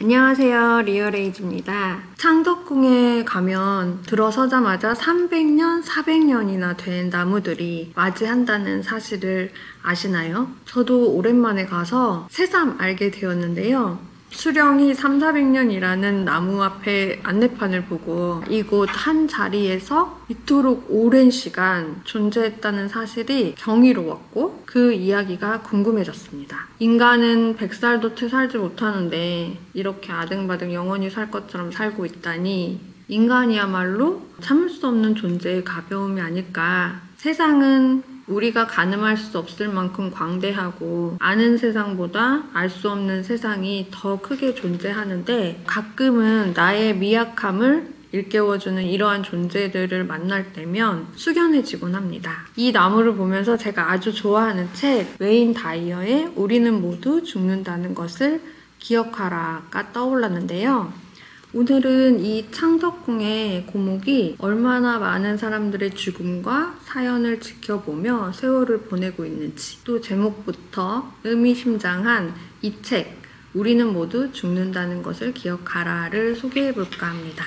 안녕하세요, 리얼에이지입니다. 창덕궁에 가면 들어서자마자 300년, 400년이나 된 나무들이 맞이한다는 사실을 아시나요? 저도 오랜만에 가서 새삼 알게 되었는데요. 수령이 300~400년이라는 나무 앞에 안내판을 보고 이곳 한 자리에서 이토록 오랜 시간 존재했다는 사실이 경이로웠고 그 이야기가 궁금해졌습니다. 인간은 100살도 채 살지 못하는데 이렇게 아등바등 영원히 살 것처럼 살고 있다니 인간이야말로 참을 수 없는 존재의 가벼움이 아닐까. 세상은 우리가 가늠할 수 없을 만큼 광대하고 아는 세상보다 알 수 없는 세상이 더 크게 존재하는데 가끔은 나의 미약함을 일깨워주는 이러한 존재들을 만날 때면 숙연해지곤 합니다. 이 나무를 보면서 제가 아주 좋아하는 책 웨인 다이어의 우리는 모두 죽는다는 것을 기억하라가 떠올랐는데요. 오늘은 이 창덕궁의 고목이 얼마나 많은 사람들의 죽음과 사연을 지켜보며 세월을 보내고 있는지, 또 제목부터 의미심장한 이 책 우리는 모두 죽는다는 것을 기억하라를 소개해볼까 합니다.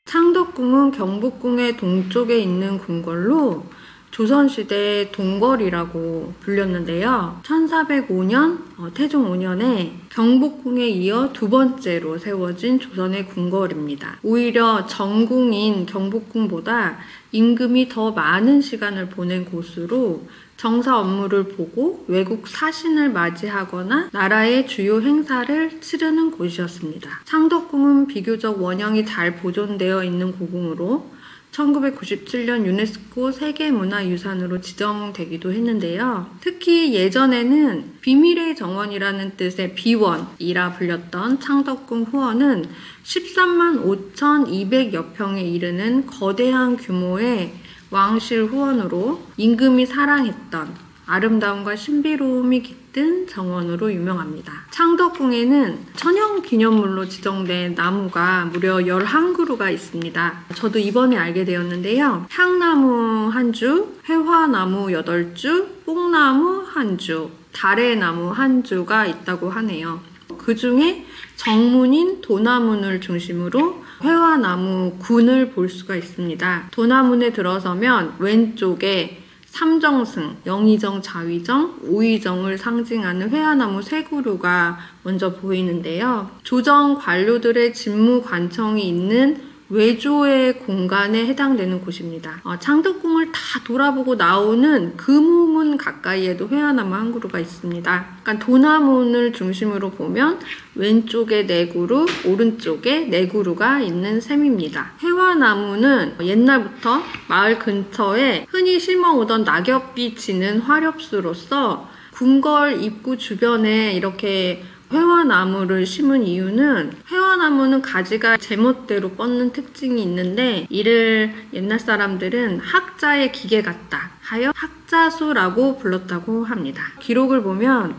창덕궁은 경복궁의 동쪽에 있는 궁궐로 조선시대 동궐이라고 불렸는데요. 1405년 태종 5년에 경복궁에 이어 두 번째로 세워진 조선의 궁궐입니다. 오히려 정궁인 경복궁보다 임금이 더 많은 시간을 보낸 곳으로 정사 업무를 보고 외국 사신을 맞이하거나 나라의 주요 행사를 치르는 곳이었습니다. 창덕궁은 비교적 원형이 잘 보존되어 있는 고궁으로 1997년 유네스코 세계문화유산으로 지정되기도 했는데요. 특히 예전에는 비밀의 정원이라는 뜻의 비원이라 불렸던 창덕궁 후원은 13만 5,200여 평에 이르는 거대한 규모의 왕실 후원으로 임금이 사랑했던 아름다움과 신비로움이 깃든 정원으로 유명합니다. 창덕궁에는 천연기념물로 지정된 나무가 무려 11그루가 있습니다. 저도 이번에 알게 되었는데요. 향나무 1주, 회화나무 8주, 뽕나무 1주, 다래나무 1주가 있다고 하네요. 그 중에 정문인 도나문을 중심으로 회화나무 군을 볼 수가 있습니다. 도나문에 들어서면 왼쪽에 삼정승, 영의정, 자의정, 오의정을 상징하는 회화나무 3그루가 먼저 보이는데요. 조정 관료들의 직무 관청이 있는 외조의 공간에 해당되는 곳입니다. 창덕궁을 다 돌아보고 나오는 금호문 가까이에도 회화나무 1그루가 있습니다. 그러니까 도나문을 중심으로 보면 왼쪽에 4그루, 오른쪽에 4그루가 있는 셈입니다. 회화나무는 옛날부터 마을 근처에 흔히 심어오던 낙엽이 지는 화렵수로서 궁궐 입구 주변에 이렇게 회화나무를 심은 이유는 회화나무는 가지가 제멋대로 뻗는 특징이 있는데 이를 옛날 사람들은 학자의 기계 같다 하여 학자수라고 불렀다고 합니다. 기록을 보면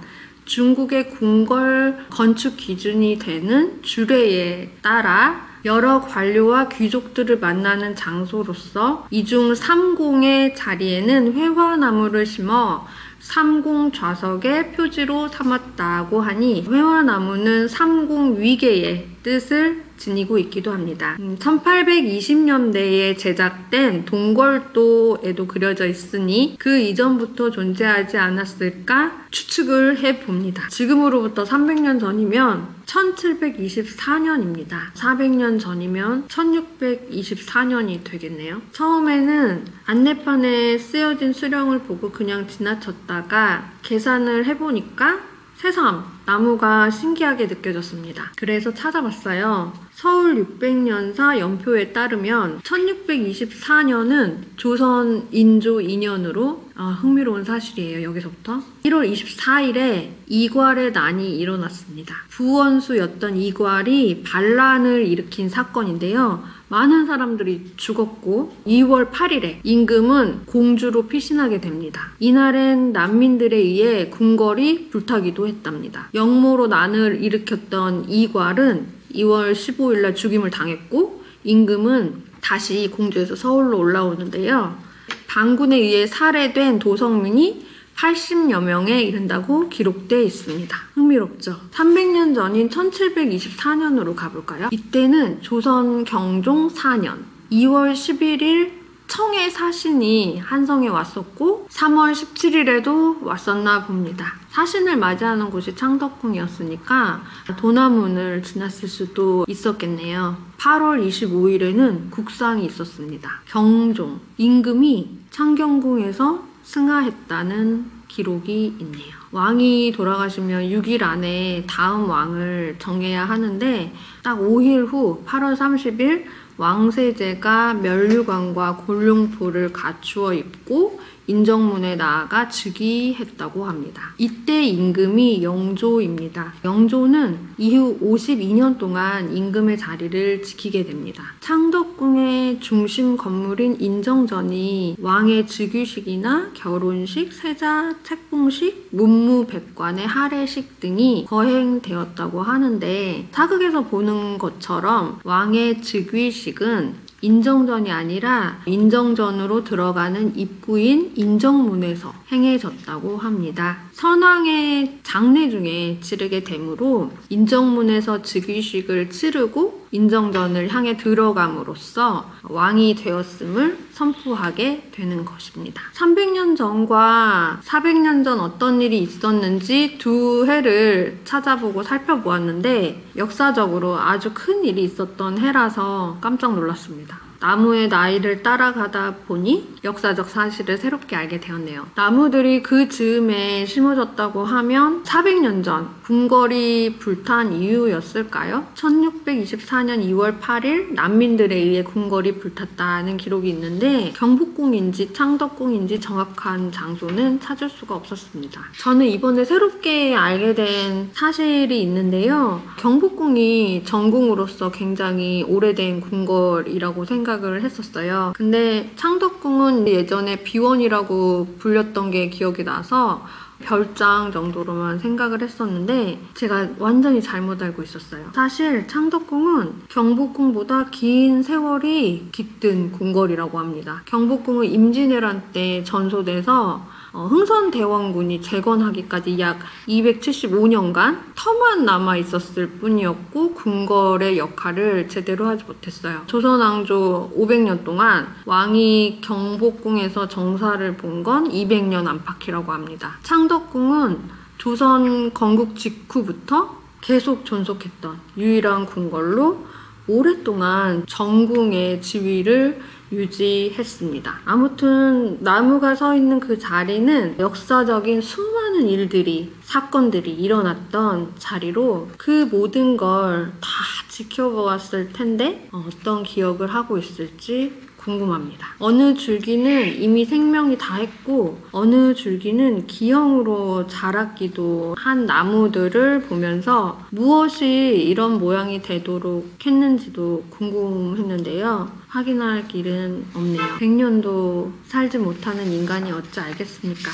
중국의 궁궐 건축 기준이 되는 주례에 따라 여러 관료와 귀족들을 만나는 장소로서 이중 삼공의 자리에는 회화나무를 심어 삼공 좌석의 표지로 삼았다고 하니 회화나무는 삼공 위계의 뜻을 지니고 있기도 합니다. 1820년대에 제작된 동궐도에도 그려져 있으니 그 이전부터 존재하지 않았을까 추측을 해봅니다. 지금으로부터 300년 전이면 1724년입니다. 400년 전이면 1624년이 되겠네요. 처음에는 안내판에 쓰여진 수령을 보고 그냥 지나쳤다가 계산을 해보니까 새삼 나무가 신기하게 느껴졌습니다. 그래서 찾아봤어요. 서울 600년사 연표에 따르면 1624년은 조선 인조 2년으로 흥미로운 사실이에요. 여기서부터 1월 24일에 이괄의 난이 일어났습니다. 부원수였던 이괄이 반란을 일으킨 사건인데요. 많은 사람들이 죽었고 2월 8일에 임금은 공주로 피신하게 됩니다. 이날엔 난민들에 의해 궁궐이 불타기도 했답니다. 역모로 난을 일으켰던 이괄은 2월 15일날 죽임을 당했고 임금은 다시 공주에서 서울로 올라오는데요. 반군에 의해 살해된 도성민이 80여 명에 이른다고 기록되어 있습니다. 흥미롭죠? 300년 전인 1724년으로 가볼까요? 이때는 조선 경종 4년 2월 11일 청해 사신이 한성에 왔었고 3월 17일에도 왔었나 봅니다. 사신을 맞이하는 곳이 창덕궁이었으니까 도남문을 지났을 수도 있었겠네요. 8월 25일에는 국상이 있었습니다. 경종, 임금이 창경궁에서 승하했다는 기록이 있네요. 왕이 돌아가시면 6일 안에 다음 왕을 정해야 하는데 딱 5일 후 8월 30일 왕세제가 면류관과 골룡포를 갖추어 입고 인정문에 나아가 즉위했다고 합니다. 이때 임금이 영조입니다. 영조는 이후 52년 동안 임금의 자리를 지키게 됩니다. 창덕궁의 중심 건물인 인정전이 왕의 즉위식이나 결혼식, 세자, 책봉식, 문무백관의 할애식 등이 거행되었다고 하는데 사극에서 보는 것처럼 왕의 즉위식은 인정전이 아니라 인정전으로 들어가는 입구인 인정문에서 행해졌다고 합니다. 선왕의 장례 중에 치르게 되므로 인정문에서 즉위식을 치르고 인정전을 향해 들어감으로써 왕이 되었음을 선포하게 되는 것입니다. 300년 전과 400년 전 어떤 일이 있었는지 두 해를 찾아보고 살펴보았는데 역사적으로 아주 큰 일이 있었던 해라서 깜짝 놀랐습니다. 나무의 나이를 따라가다 보니 역사적 사실을 새롭게 알게 되었네요. 나무들이 그 즈음에 심어졌다고 하면 400년 전 궁궐이 불탄 이유였을까요? 1624년 2월 8일 난민들에 의해 궁궐이 불탔다는 기록이 있는데 경복궁인지 창덕궁인지 정확한 장소는 찾을 수가 없었습니다. 저는 이번에 새롭게 알게 된 사실이 있는데요. 경복궁이 전궁으로서 굉장히 오래된 궁궐이라고 생각을 했었어요. 근데 창덕궁은 예전에 비원이라고 불렸던 게 기억이 나서 별장 정도로만 생각을 했었는데 제가 완전히 잘못 알고 있었어요. 사실 창덕궁은 경복궁보다 긴 세월이 깃든 궁궐이라고 합니다. 경복궁은 임진왜란 때 전소돼서 흥선대원군이 재건하기까지 약 275년간 터만 남아 있었을 뿐이었고 궁궐의 역할을 제대로 하지 못했어요. 조선왕조 500년 동안 왕이 경복궁에서 정사를 본 건 200년 안팎이라고 합니다. 창덕궁은 조선 건국 직후부터 계속 존속했던 유일한 궁궐로 오랫동안 전궁의 지위를 유지했습니다. 아무튼 나무가 서 있는 그 자리는 역사적인 수많은 일들이, 사건들이 일어났던 자리로 그 모든 걸 다 지켜보았을 텐데 어떤 기억을 하고 있을지 궁금합니다. 어느 줄기는 이미 생명이 다했고 어느 줄기는 기형으로 자랐기도 한 나무들을 보면서 무엇이 이런 모양이 되도록 했는지도 궁금했는데요. 확인할 길은 없네요. 100년도 살지 못하는 인간이 어찌 알겠습니까?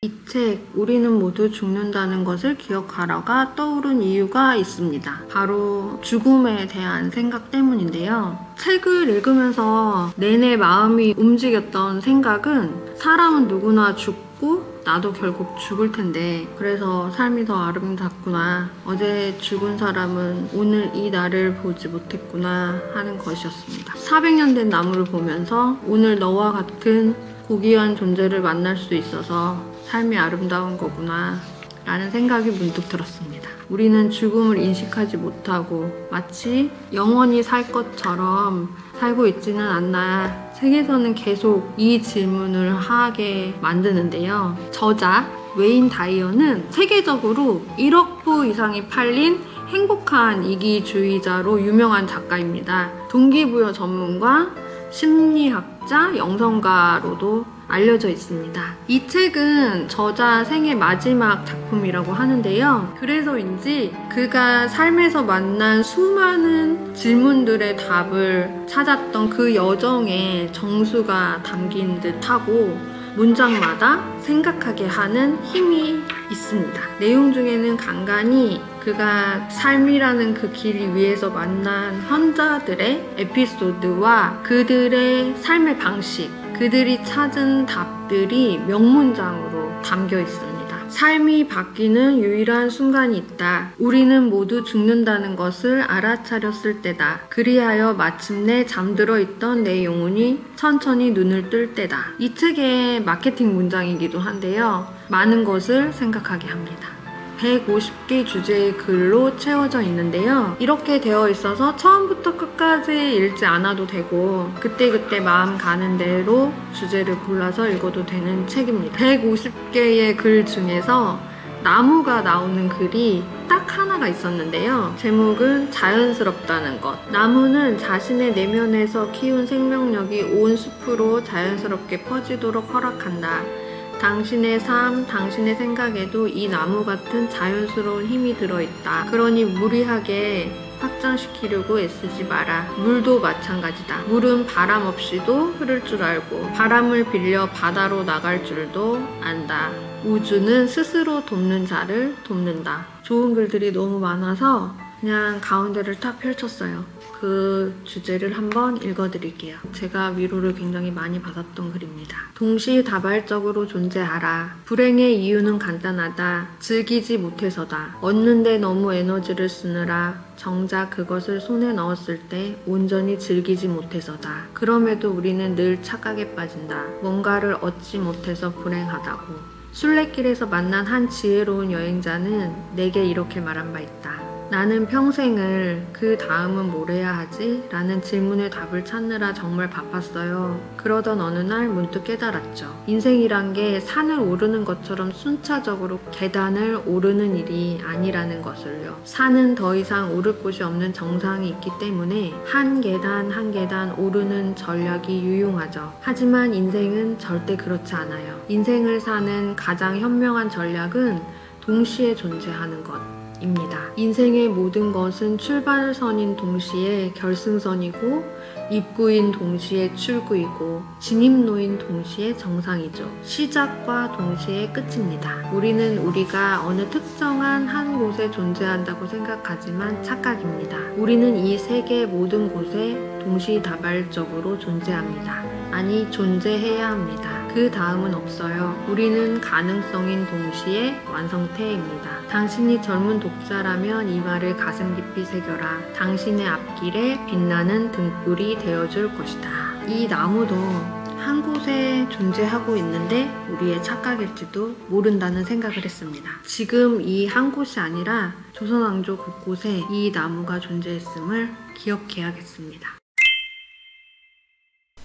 이 책 우리는 모두 죽는다는 것을 기억하라가 떠오른 이유가 있습니다. 바로 죽음에 대한 생각 때문인데요. 책을 읽으면서 내내 마음이 움직였던 생각은 사람은 누구나 죽고 나도 결국 죽을 텐데 그래서 삶이 더 아름답구나, 어제 죽은 사람은 오늘 이 날을 보지 못했구나 하는 것이었습니다. 400년 된 나무를 보면서 오늘 너와 같은 고귀한 존재를 만날 수 있어서 삶이 아름다운 거구나 라는 생각이 문득 들었습니다. 우리는 죽음을 인식하지 못하고 마치 영원히 살 것처럼 살고 있지는 않나, 책에서는 계속 이 질문을 하게 만드는데요. 저자 웨인 다이어는 세계적으로 1억 부 이상이 팔린 행복한 이기주의자로 유명한 작가입니다. 동기부여 전문가, 심리학자, 영성가로도 알려져 있습니다. 이 책은 저자 생애 마지막 작품이라고 하는데요. 그래서인지 그가 삶에서 만난 수많은 질문들의 답을 찾았던 그 여정에 정수가 담긴 듯하고 문장마다 생각하게 하는 힘이 있습니다. 내용 중에는 간간히 그가 삶이라는 그 길 위에서 만난 현자들의 에피소드와 그들의 삶의 방식, 그들이 찾은 답들이 명문장으로 담겨 있습니다. 삶이 바뀌는 유일한 순간이 있다. 우리는 모두 죽는다는 것을 알아차렸을 때다. 그리하여 마침내 잠들어 있던 내 영혼이 천천히 눈을 뜰 때다. 이 책의 마케팅 문장이기도 한데요. 많은 것을 생각하게 합니다. 150개 주제의 글로 채워져 있는데요. 이렇게 되어 있어서 처음부터 끝까지 읽지 않아도 되고 그때그때 마음 가는 대로 주제를 골라서 읽어도 되는 책입니다. 150개의 글 중에서 나무가 나오는 글이 딱 하나가 있었는데요. 제목은 자연스럽다는 것. 나무는 자신의 내면에서 키운 생명력이 온 숲으로 자연스럽게 퍼지도록 허락한다. 당신의 삶, 당신의 생각에도 이 나무 같은 자연스러운 힘이 들어있다. 그러니 무리하게 확장시키려고 애쓰지 마라. 물도 마찬가지다. 물은 바람 없이도 흐를 줄 알고 바람을 빌려 바다로 나갈 줄도 안다. 우주는 스스로 돕는 자를 돕는다. 좋은 글들이 너무 많아서 그냥 가운데를 딱 펼쳤어요. 그 주제를 한번 읽어드릴게요. 제가 위로를 굉장히 많이 받았던 글입니다. 동시다발적으로 존재하라. 불행의 이유는 간단하다. 즐기지 못해서다. 얻는데 너무 에너지를 쓰느라 정작 그것을 손에 넣었을 때 온전히 즐기지 못해서다. 그럼에도 우리는 늘 착각에 빠진다. 뭔가를 얻지 못해서 불행하다고. 순례길에서 만난 한 지혜로운 여행자는 내게 이렇게 말한 바 있다. 나는 평생을 그 다음은 뭘 해야 하지? 라는 질문의 답을 찾느라 정말 바빴어요. 그러던 어느 날 문득 깨달았죠. 인생이란 게 산을 오르는 것처럼 순차적으로 계단을 오르는 일이 아니라는 것을요. 산은 더 이상 오를 곳이 없는 정상이 있기 때문에 한 계단 한 계단 오르는 전략이 유용하죠. 하지만 인생은 절대 그렇지 않아요. 인생을 사는 가장 현명한 전략은 동시에 존재하는 것. 입니다. 인생의 모든 것은 출발선인 동시에 결승선이고 입구인 동시에 출구이고 진입로인 동시에 정상이죠. 시작과 동시에 끝입니다. 우리는 우리가 어느 특정한 한 곳에 존재한다고 생각하지만 착각입니다. 우리는 이 세계 모든 곳에 동시다발적으로 존재합니다. 아니, 존재해야 합니다. 그 다음은 없어요. 우리는 가능성인 동시에 완성태입니다. 당신이 젊은 독자라면 이 말을 가슴 깊이 새겨라. 당신의 앞길에 빛나는 등불이 되어줄 것이다. 이 나무도 한 곳에 존재하고 있는데 우리의 착각일지도 모른다는 생각을 했습니다. 지금 이 한 곳이 아니라 조선왕조 곳곳에 이 나무가 존재했음을 기억해야겠습니다.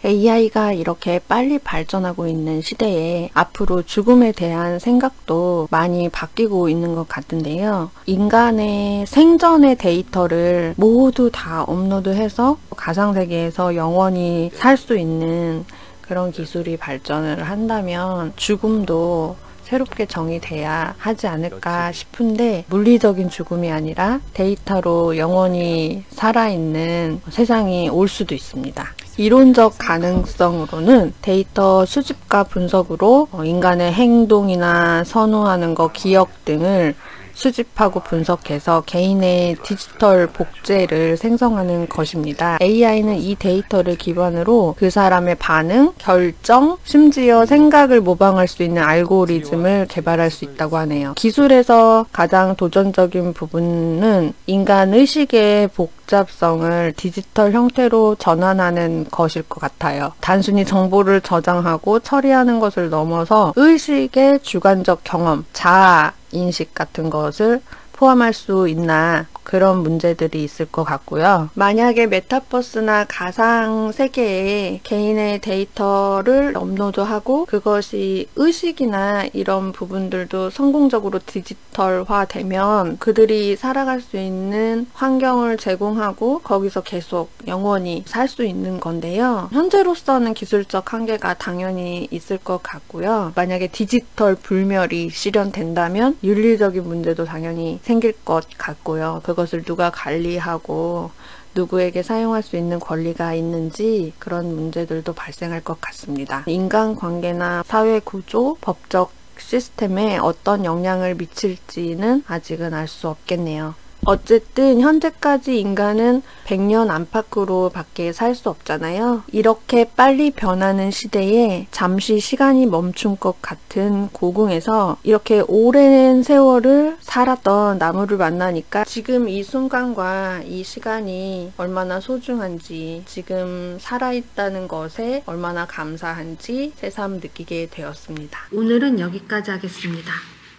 AI가 이렇게 빨리 발전하고 있는 시대에 앞으로 죽음에 대한 생각도 많이 바뀌고 있는 것 같은데요. 인간의 생전의 데이터를 모두 다 업로드해서 가상세계에서 영원히 살 수 있는 그런 기술이 발전을 한다면 죽음도 새롭게 정의돼야 하지 않을까 싶은데 물리적인 죽음이 아니라 데이터로 영원히 살아있는 세상이 올 수도 있습니다. 이론적 가능성으로는 데이터 수집과 분석으로 인간의 행동이나 선호하는 것, 기억 등을 수집하고 분석해서 개인의 디지털 복제를 생성하는 것입니다. AI는 이 데이터를 기반으로 그 사람의 반응, 결정, 심지어 생각을 모방할 수 있는 알고리즘을 개발할 수 있다고 하네요. 기술에서 가장 도전적인 부분은 인간 의식의 복잡성을 디지털 형태로 전환하는 것일 것 같아요. 단순히 정보를 저장하고 처리하는 것을 넘어서 의식의 주관적 경험, 자아, 인식 같은 것을 포함할 수 있나 그런 문제들이 있을 것 같고요. 만약에 메타버스나 가상 세계에 개인의 데이터를 업로드하고 그것이 의식이나 이런 부분들도 성공적으로 디지털화되면 그들이 살아갈 수 있는 환경을 제공하고 거기서 계속 영원히 살 수 있는 건데요. 현재로서는 기술적 한계가 당연히 있을 것 같고요. 만약에 디지털 불멸이 실현된다면 윤리적인 문제도 당연히 생길 것 같고요. 그것을 누가 관리하고 누구에게 사용할 수 있는 권리가 있는지 그런 문제들도 발생할 것 같습니다. 인간관계나 사회구조, 법적 시스템에 어떤 영향을 미칠지는 아직은 알 수 없겠네요. 어쨌든 현재까지 인간은 100년 안팎으로 밖에 살 수 없잖아요. 이렇게 빨리 변하는 시대에 잠시 시간이 멈춘 것 같은 고궁에서 이렇게 오랜 세월을 살았던 나무를 만나니까 지금 이 순간과 이 시간이 얼마나 소중한지, 지금 살아있다는 것에 얼마나 감사한지 새삼 느끼게 되었습니다. 오늘은 여기까지 하겠습니다.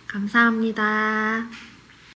감사합니다.